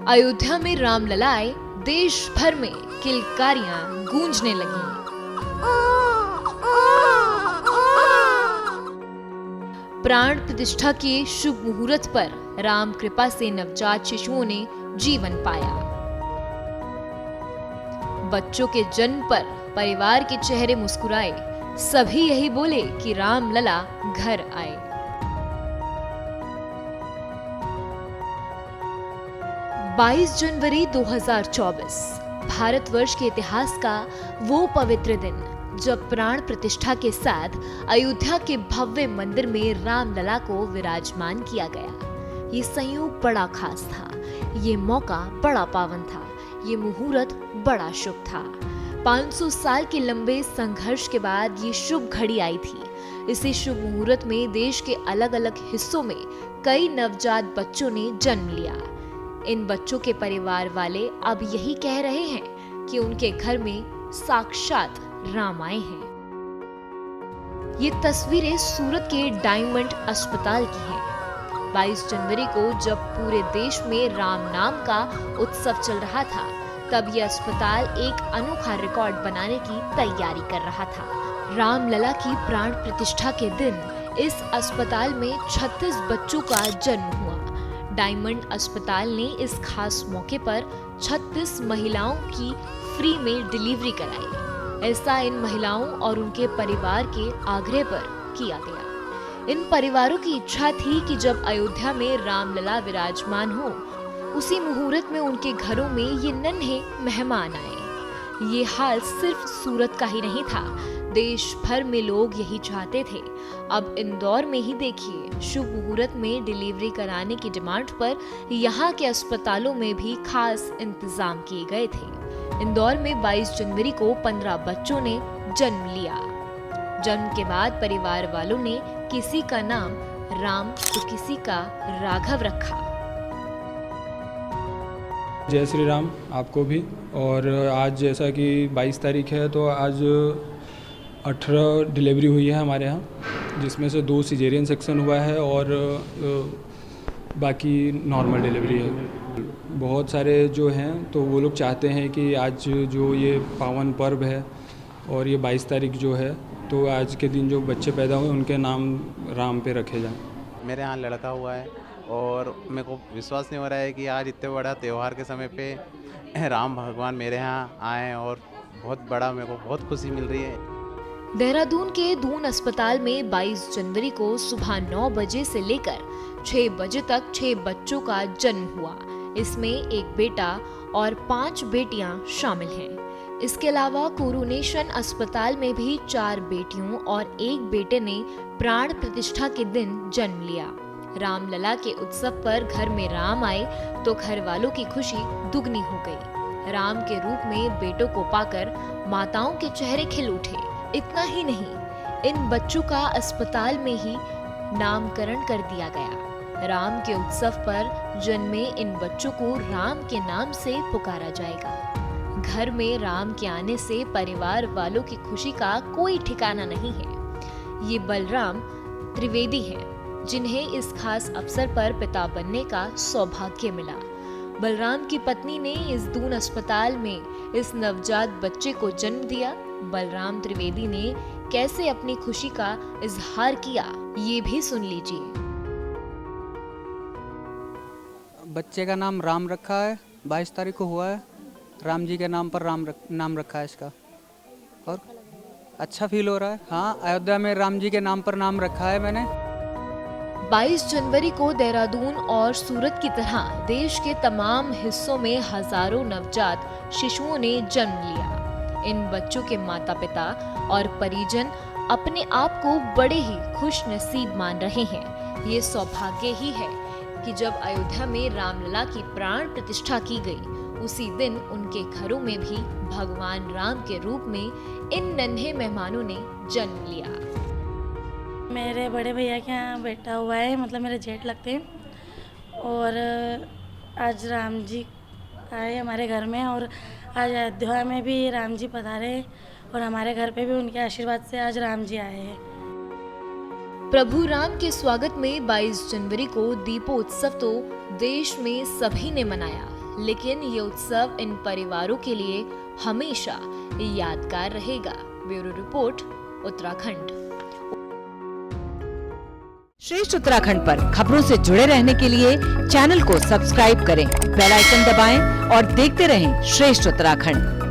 अयोध्या में रामलला आए, देश भर में किलकारियां गूंजने लगीं। प्राण प्रतिष्ठा के शुभ मुहूर्त पर राम कृपा से नवजात शिशुओं ने जीवन पाया। बच्चों के जन्म पर परिवार के चेहरे मुस्कुराए, सभी यही बोले कि रामलला घर आए। बाईस जनवरी 2024 भारतवर्ष के इतिहास का वो पवित्र दिन जब प्राण प्रतिष्ठा के साथ अयोध्या के भव्य मंदिर में रामलला को विराजमान किया गया। ये संयोग बड़ा खास था, ये मौका बड़ा पावन था, ये मुहूर्त बड़ा शुभ था। 500 साल के लंबे संघर्ष के बाद ये शुभ घड़ी आई थी। इसी शुभ मुहूर्त में देश के अलग अलग हिस्सों में कई नवजात बच्चों ने जन्म लिया। इन बच्चों के परिवार वाले अब यही कह रहे हैं कि उनके घर में साक्षात राम आए हैं। ये तस्वीरें सूरत के डायमंड अस्पताल की हैं। 22 जनवरी को जब पूरे देश में राम नाम का उत्सव चल रहा था, तब यह अस्पताल एक अनोखा रिकॉर्ड बनाने की तैयारी कर रहा था। रामलला की प्राण प्रतिष्ठा के दिन इस अस्पताल में 36 बच्चों का जन्म हुआ। डायमंड अस्पताल ने इस खास मौके पर 36 महिलाओं की फ्री में डिलीवरी कराई। ऐसा इन महिलाओं और उनके परिवार के आग्रह पर किया गया। इन परिवारों की इच्छा थी कि जब अयोध्या में रामलला विराजमान हो, उसी मुहूर्त में उनके घरों में ये नन्हे मेहमान आए। ये हाल सिर्फ सूरत का ही नहीं था, देश भर में लोग यही चाहते थे। अब इंदौर में ही देखिए, शुभ मुहूर्त में डिलीवरी कराने की डिमांड पर यहाँ के अस्पतालों में भी खास इंतजाम किए गए थे। इंदौर में 22 जनवरी को 15 बच्चों ने जन्म लिया। जन्म के बाद परिवार वालों ने किसी का नाम राम तो किसी का राघव रखा। जय श्री राम आपको भी। और आज जैसा कि 22 तारीख है, तो आज 18 डिलीवरी हुई है हमारे यहाँ, जिसमें से 2 सिजेरियन सेक्शन हुआ है और बाकी नॉर्मल डिलीवरी है। बहुत सारे जो हैं तो वो लोग चाहते हैं कि आज जो ये पावन पर्व है और ये 22 तारीख जो है, तो आज के दिन जो बच्चे पैदा हुए उनके नाम राम पे रखे जाएं। मेरे यहाँ लड़का हुआ है और मेरे को विश्वास नहीं हो रहा है कि आज इतने बड़ा त्यौहार के समय पे राम भगवान मेरे यहाँ आए और बहुत बड़ा मेरे को बहुत खुशी मिल रही है। देहरादून के दून अस्पताल में 22 जनवरी को सुबह 9 बजे से लेकर 6 बजे तक 6 बच्चों का जन्म हुआ। इसमें एक बेटा और 5 बेटियां शामिल हैं। इसके अलावा कोरोनेशन अस्पताल में भी 4 बेटियों और 1 बेटे ने प्राण प्रतिष्ठा के दिन जन्म लिया। रामलला के उत्सव पर घर में राम आए तो घर वालों की खुशी दुगनी हो गई। राम के रूप में बेटों को पाकर माताओं के चेहरे खिल उठे। इतना ही नहीं, इन बच्चों का अस्पताल में ही नामकरण कर दिया गया। राम के उत्सव पर जन्मे इन बच्चों को राम के नाम से पुकारा जाएगा। घर में राम के आने से परिवार वालों की खुशी का कोई ठिकाना नहीं है। ये बलराम त्रिवेदी हैं, जिन्हें इस खास अवसर पर पिता बनने का सौभाग्य मिला। बलराम की पत्नी ने इस दून अस्पताल में इस नवजात बच्चे को जन्म दिया। बलराम त्रिवेदी ने कैसे अपनी खुशी का इजहार किया, ये भी सुन लीजिए। बच्चे का नाम राम रखा है, 22 तारीख को हुआ है। राम जी के नाम पर नाम रखा है इसका, और अच्छा फील हो रहा है। हाँ, अयोध्या में राम जी के नाम पर नाम रखा है मैंने। 22 जनवरी को देहरादून और सूरत की तरह देश के तमाम हिस्सों में हजारों नवजात शिशुओं ने जन्म लिया। इन बच्चों के माता पिता और परिजन अपने आप को बड़े ही खुश नसीब मान रहे हैं। ये सौभाग्य ही है कि जब अयोध्या में रामलला की प्राण प्रतिष्ठा की गई, उसी दिन उनके घरों में भी भगवान राम के रूप में इन नन्हे मेहमानों ने जन्म लिया। मेरे बड़े भैया के यहाँ बेटा हुआ है, मतलब मेरे जेठ लगते हैं। और आज राम जी आए हमारे घर में, और आज अयोध्या में भी राम जी पधारे और हमारे घर पे भी उनके आशीर्वाद से आज राम जी आए हैं। प्रभु राम के स्वागत में 22 जनवरी को दीपोत्सव तो देश में सभी ने मनाया। लेकिन ये उत्सव इन परिवारों के लिए हमेशा यादगार रहेगा। Bureau report, Uttarakhand. श्रेष्ठ उत्तराखंड पर खबरों से जुड़े रहने के लिए चैनल को सब्सक्राइब करें, बेल आइकन दबाएं और देखते रहें श्रेष्ठ उत्तराखंड।